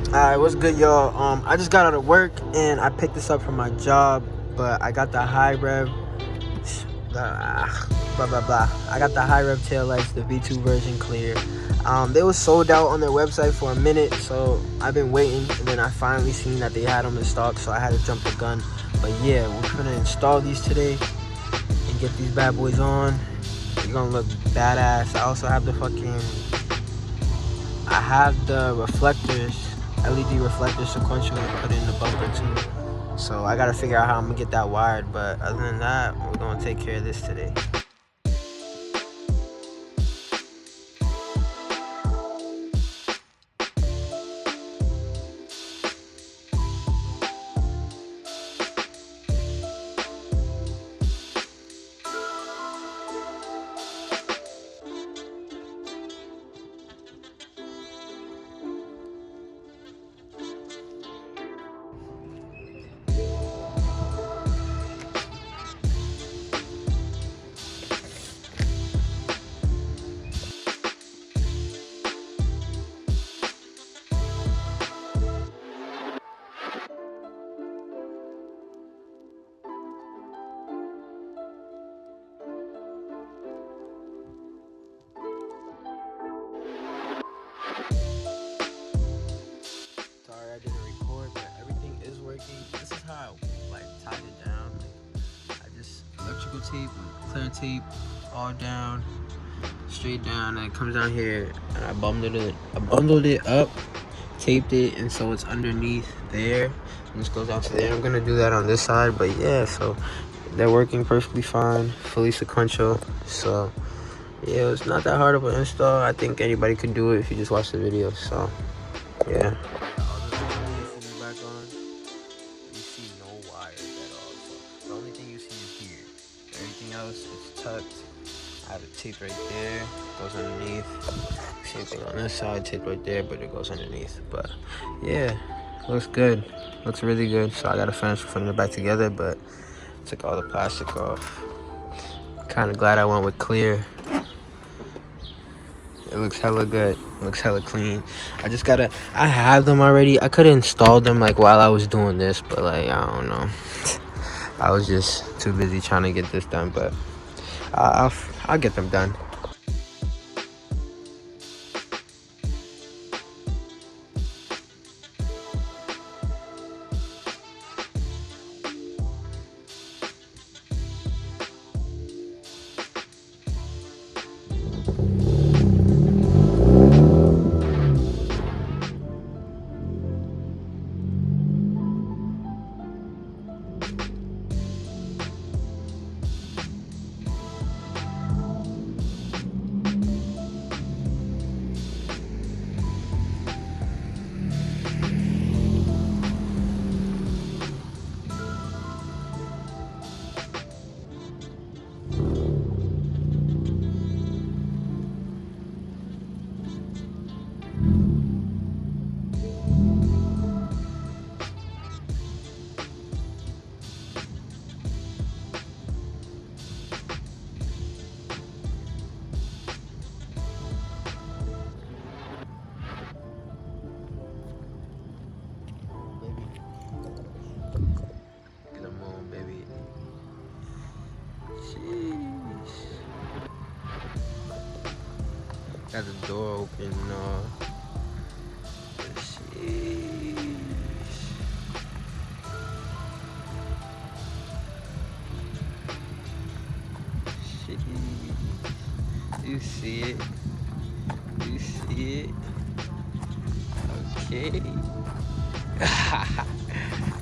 Alright, what's good, y'all? I just got out of work and I picked this up from my job, but I got the high rev, blah blah blah. I got the high rev tail lights, the V2 version clear. They was sold out on their website for a minute, so I've been waiting, and then I finally seen that they had them in stock, so I had to jump the gun. But yeah, we're gonna install these today and get these bad boys on. They're gonna look badass. I also have the reflectors, LED reflectors sequential to put in the bumper too. So I gotta figure out how I'm gonna get that wired, but other than that, we're gonna take care of this today. Sorry I didn't record, but everything is working. This is how I tied it down. I just electrical tape, clear tape, all down, straight down, and it comes down here, and I bundled it up, taped it, and so it's underneath there, and this goes out to there. I'm gonna do that on this side, but yeah, so they're working perfectly fine, fully sequential. So yeah, it's not that hard of an install. I think anybody could do it if you just watch the video. So yeah. Back on. You see no wires at all. So the only thing you see is here. Everything else is tucked. I have a tape right there, goes underneath. Same thing on this side, tape right there, but it goes underneath. But yeah, looks good. Looks really good. So I gotta finish putting it back together, but took all the plastic off. Kind of glad I went with clear. It looks hella good. It looks hella clean. I have them already. I could have installed them like while I was doing this, but like, I don't know. I was just too busy trying to get this done, but I'll get them done. Got the door open and all. Sheesh. Sheesh. You see it? You see it? Okay.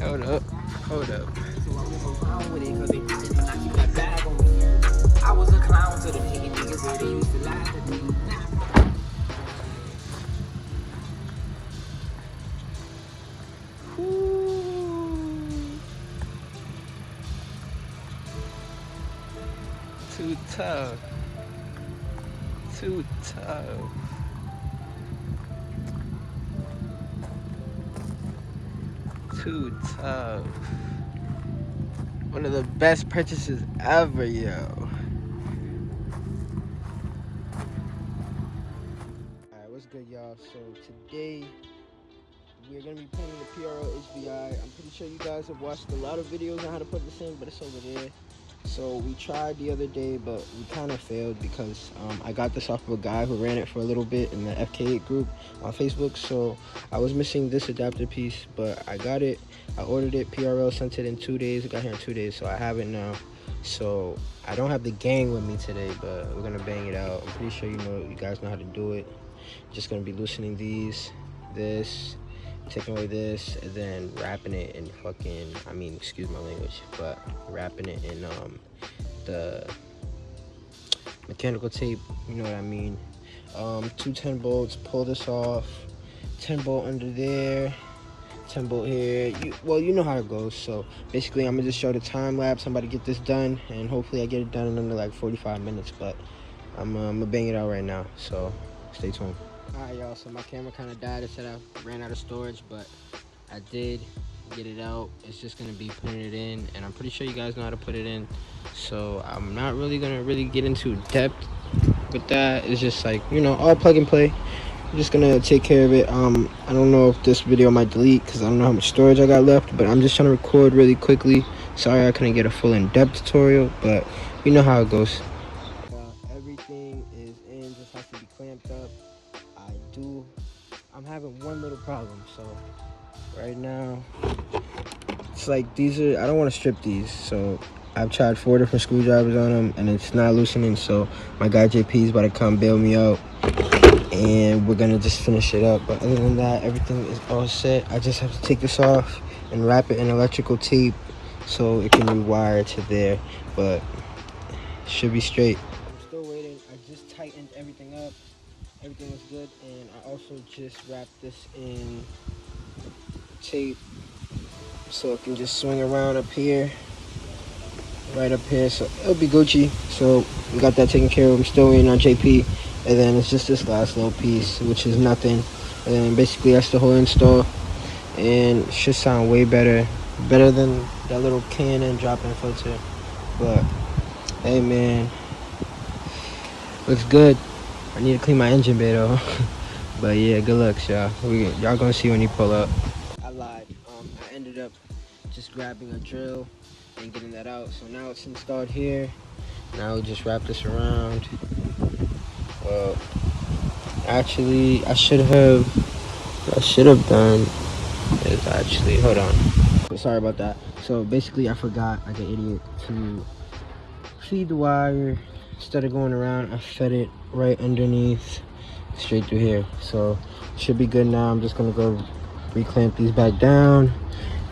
Hold up. Hold up. I was a clown to the niggas where they used to laugh at me. Too tough. Too tough. Too tough. One of the best purchases ever, yo. Alright, what's good, y'all? So today we we're gonna be putting in the PRL HVI. I'm pretty sure you guys have watched a lot of videos on how to put this in, but it's over there. So we tried the other day, but we kind of failed because I got this off of a guy who ran it for a little bit in the FK8 group on Facebook. So I was missing this adapter piece, but I got it. I ordered it. PRL sent it in 2 days. It got here in 2 days, so I have it now. So I don't have the gang with me today, but we're gonna bang it out. I'm pretty sure you guys know how to do it. Just gonna be loosening this, taking away this, and then wrapping it in excuse my language, but wrapping it in the mechanical tape, you know what I mean. 2 10 bolts, pull this off, 10 bolt under there, 10 bolt here. You know how it goes. So basically I'm gonna just show the time lapse. I'm about to get this done, and hopefully I get it done in under like 45 minutes, but I'm gonna bang it out right now, so stay tuned. Alright y'all, so my camera kind of died. It said I ran out of storage, but I did get it out. It's just going to be putting it in, and I'm pretty sure you guys know how to put it in, so I'm not really going to get into depth with that. It's just like, all plug and play. I'm just going to take care of it. I don't know if this video might delete because I don't know how much storage I got left, but I'm just trying to record really quickly. Sorry I couldn't get a full in-depth tutorial, but you know how it goes. Everything is in, just has to be clamped up. I'm having one little problem. So right now it's like I don't want to strip these, so I've tried 4 different screwdrivers on them and it's not loosening. So my guy JP is about to come bail me out and we're gonna just finish it up. But other than that, everything is all set. I just have to take this off and wrap it in electrical tape so it can rewire to there, but it should be straight. I'm still waiting. I just tightened everything up. Everything was good, and I also just wrapped this in tape so it can just swing around up here, right up here, so it'll be Gucci. So we got that taken care of. I'm still waiting on JP, and then it's just this last little piece, which is nothing, and then basically that's the whole install, and it should sound way better than that little K&N drop-in filter. But hey man, looks good. I need to clean my engine bay though. But yeah, good luck, y'all. Y'all gonna see when you pull up. I lied. I ended up just grabbing a drill and getting that out. So now it's installed here. Now we just wrap this around. Well, actually, I should have done is actually, hold on. Sorry about that. So basically, I forgot like an idiot to feed the wire. Instead of going around, I fed it right underneath, straight through here. So it should be good now. I'm just gonna go reclamp these back down,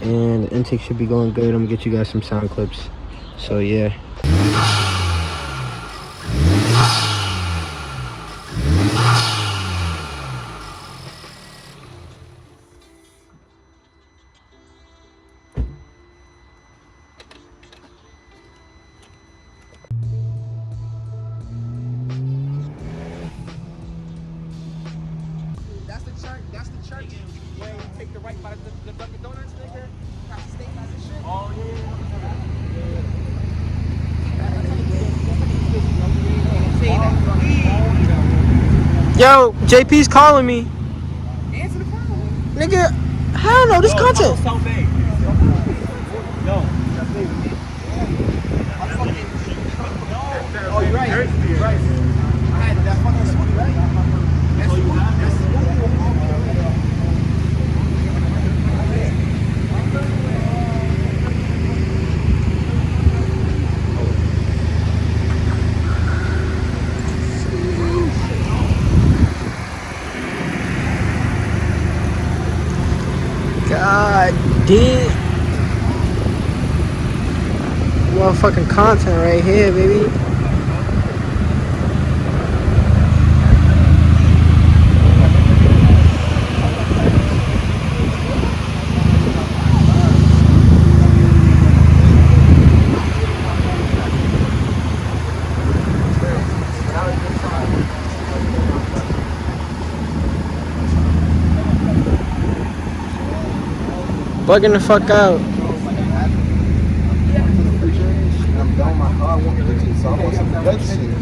and the intake should be going good. I'm gonna get you guys some sound clips. So yeah. That's the church where you take the right by the Dunkin' Donuts, nigga. Got the steak and shit. Oh, yeah. Yo, JP's calling me. Answer the phone. Nigga, hell no, this content. Oh, you're right. You're right. I had that fucking sweet, right? That's God damn. Motherfucking content right here, baby. Bugging the fuck out. I'm done my car. I want to so I want some good shit.